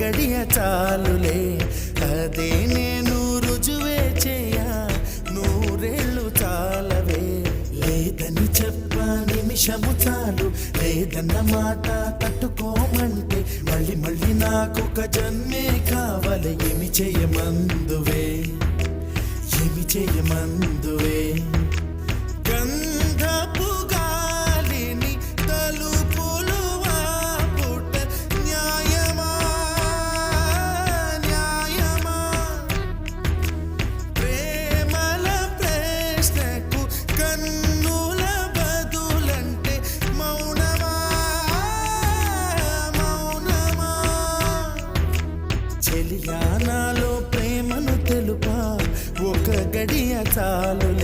గడియ చాలులే అదే నేను రుజువే చేయ నూరేళ్ళు చాలవే లేదని చెప్ప నిమిషము చాలు లేదన్న మాట తట్టుకోమంటే మళ్ళీ మళ్ళీ నాకొక జన్మే కావాలి ఏమి చేయమందువే ఏమి చేయమందువే గంధపు గాలిని తలుపులు ఆపుట న్యాయమా న్యాయమా ప్రేమల ప్రశ్నకు కన్నుల బదులంటే మౌనమా మౌనమా చెలియా నాలో ప్రేమను తెలుపా ఒక గడియ చాలులే